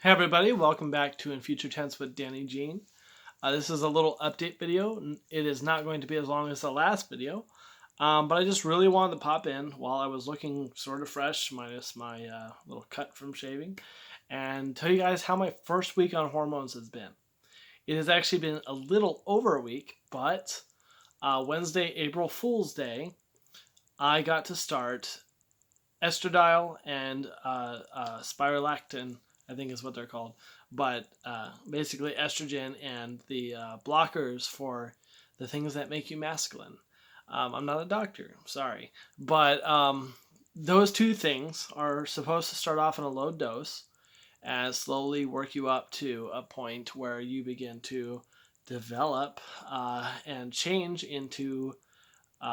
Hey everybody, welcome back to In Future Tense with Danny Jean. This is a little update video. It is not going to be as long as the last video, but I just really wanted to pop in while I was looking sort of fresh, minus my little cut from shaving, and tell you guys how my first week on hormones has been. It has actually been a little over a week, but Wednesday, April Fool's Day, I got to start estradiol and spirulactin, I think is what they're called, but basically estrogen and the blockers for the things that make you masculine. I'm not a doctor, sorry, but those two things are supposed to start off in a low dose and slowly work you up to a point where you begin to develop and change into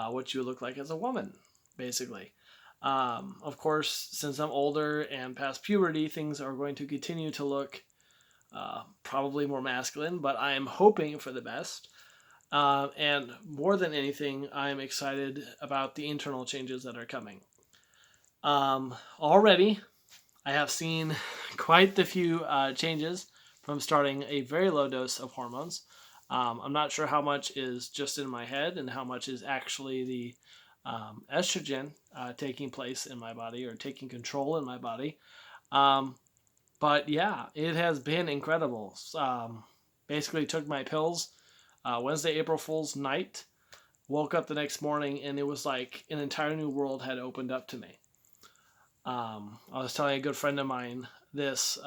what you look like as a woman, basically. Of course, since I'm older and past puberty, things are going to continue to look probably more masculine, but I am hoping for the best. And more than anything, I'm excited about the internal changes that are coming. Already, I have seen quite the few changes from starting a very low dose of hormones. I'm not sure how much is just in my head and how much is actually the estrogen taking place in my body or taking control in my body. But yeah, it has been incredible. Basically, took my pills Wednesday, April Fool's night. Woke up the next morning and it was like an entire new world had opened up to me. I was telling a good friend of mine this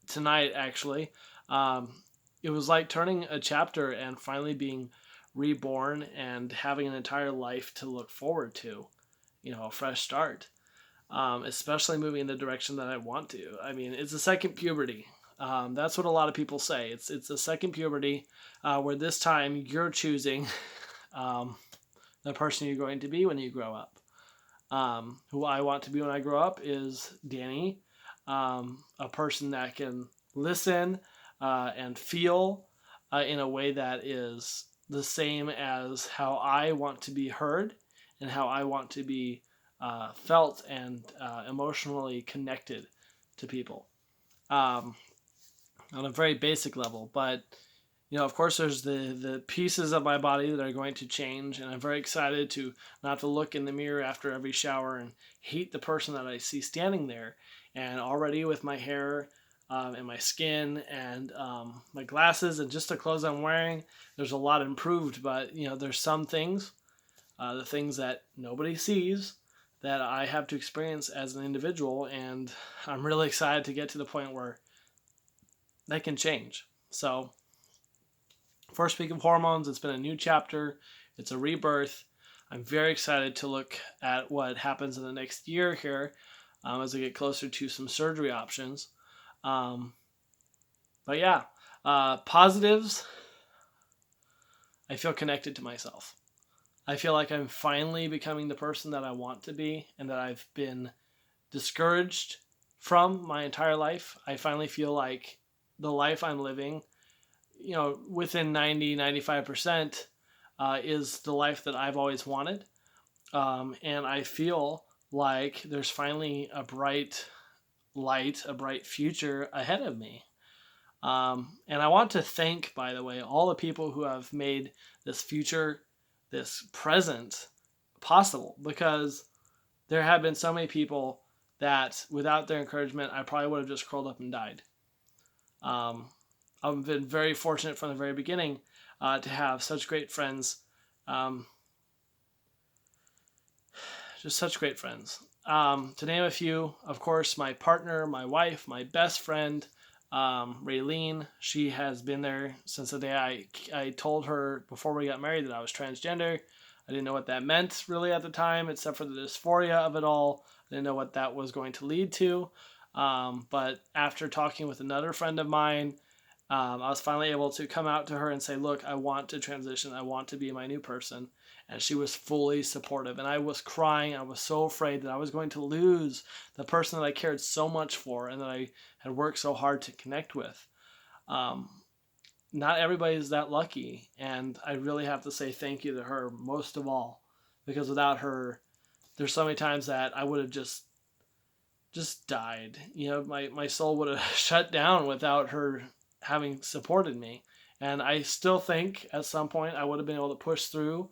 tonight, actually. It was like turning a chapter and finally being reborn and having an entire life to look forward to, a fresh start, especially moving in the direction that I want to. I mean, it's a second puberty. That's what a lot of people say. It's a second puberty where this time you're choosing the person you're going to be when you grow up. Who I want to be when I grow up is Danny, a person that can listen and feel in a way that is the same as how I want to be heard and how I want to be felt and emotionally connected to people on a very basic level. But of course, there's the pieces of my body that are going to change, and I'm very excited to not to look in the mirror after every shower and hate the person that I see standing there. And already with my hair and my skin and my glasses and just the clothes I'm wearing, there's a lot improved. But there's some things, the things that nobody sees, that I have to experience as an individual, and I'm really excited to get to the point where that can change. So first week of hormones, it's been a new chapter. It's a rebirth. I'm very excited to look at what happens in the next year here as I get closer to some surgery options. But yeah, positives. I feel connected to myself. I feel like I'm finally becoming the person that I want to be and that I've been discouraged from my entire life. I finally feel like the life I'm living, within 90-95% is the life that I've always wanted. And I feel like there's finally a bright light, a bright future ahead of me. And I want to thank, by the way, all the people who have made this future, this present possible, because there have been so many people that without their encouragement, I probably would have just curled up and died. I've been very fortunate from the very beginning to have such great friends. Just such great friends. To name a few, of course, my partner, my wife, my best friend, Raylene. She has been there since the day I told her before we got married that I was transgender. I didn't know what that meant really at the time, except for the dysphoria of it all. I didn't know what that was going to lead to. But after talking with another friend of mine, I was finally able to come out to her and say, look, I want to transition. I want to be my new person. And she was fully supportive. And I was crying. I was so afraid that I was going to lose the person that I cared so much for and that I had worked so hard to connect with. Not everybody is that lucky. And I really have to say thank you to her most of all. Because without her, there's so many times that I would have just just died. You know, my soul would have shut down without her having supported me. And I still think at some point I would have been able to push through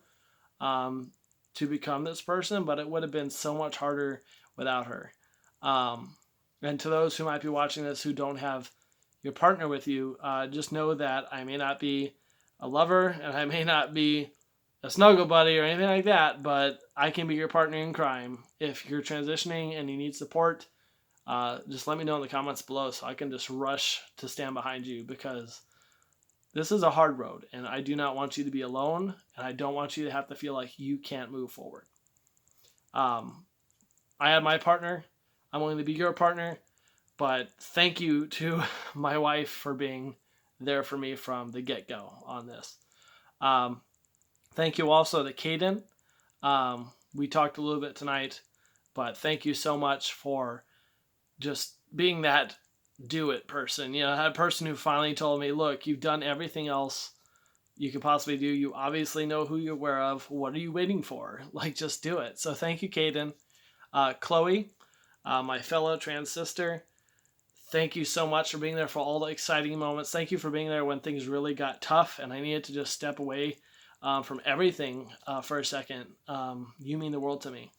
to become this person, but it would have been so much harder without her. And to those who might be watching this who don't have your partner with you, just know that I may not be a lover and I may not be a snuggle buddy or anything like that, but I can be your partner in crime. If you're transitioning and you need support, just let me know in the comments below so I can just rush to stand behind you, because this is a hard road and I do not want you to be alone, and I don't want you to have to feel like you can't move forward. I have my partner. I'm willing to be your partner, but thank you to my wife for being there for me from the get-go on this. Thank you also to Caden. We talked a little bit tonight, but thank you so much for just being that do-it person. You know, that person who finally told me, look, you've done everything else you could possibly do. You obviously know who you're aware of. What are you waiting for? Like, just do it. So thank you, Caden. Chloe, my fellow trans sister, thank you so much for being there for all the exciting moments. Thank you for being there when things really got tough and I needed to just step away from everything for a second. You mean the world to me.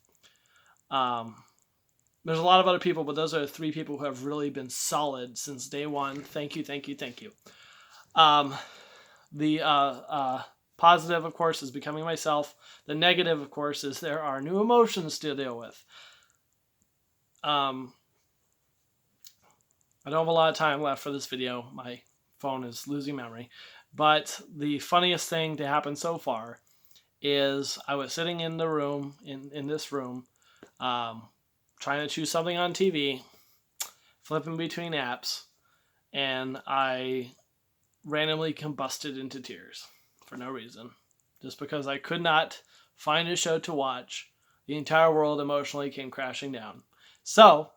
There's a lot of other people, but those are the 3 people who have really been solid since day one. Thank you, thank you, thank you. The positive, of course, is becoming myself. The negative, of course, is there are new emotions to deal with. I don't have a lot of time left for this video. My phone is losing memory. But the funniest thing to happen so far is I was sitting in the room, in this room, trying to choose something on TV, flipping between apps, and I randomly combusted into tears for no reason. Just because I could not find a show to watch, the entire world emotionally came crashing down. So,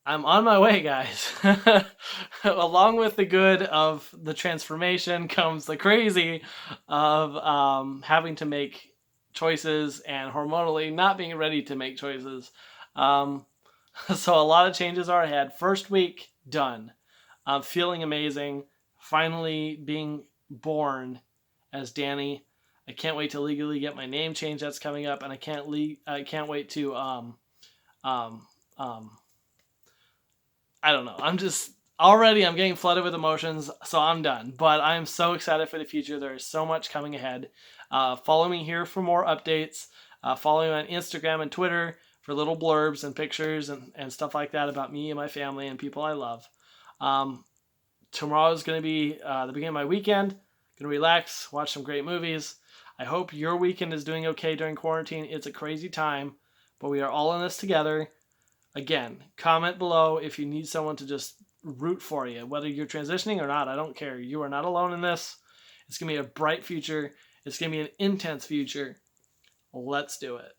I'm on my way, guys. Along with the good of the transformation comes the crazy of having to make choices and hormonally not being ready to make choices. So a lot of changes are ahead. First week, done. I'm feeling amazing. Finally being born as Danny. I can't wait to legally get my name changed. That's coming up, and I can't wait to I don't know. I'm getting flooded with emotions, so I'm done. But I'm so excited for the future. There is so much coming ahead. Follow me here for more updates. Follow me on Instagram and Twitter for little blurbs and pictures and stuff like that about me and my family and people I love. Tomorrow is going to be the beginning of my weekend. Going to relax, watch some great movies. I hope your weekend is doing okay during quarantine. It's a crazy time, but we are all in this together. Again, comment below if you need someone to just root for you, whether you're transitioning or not. I don't care. You are not alone in this. It's going to be a bright future. It's going to be an intense future. Let's do it.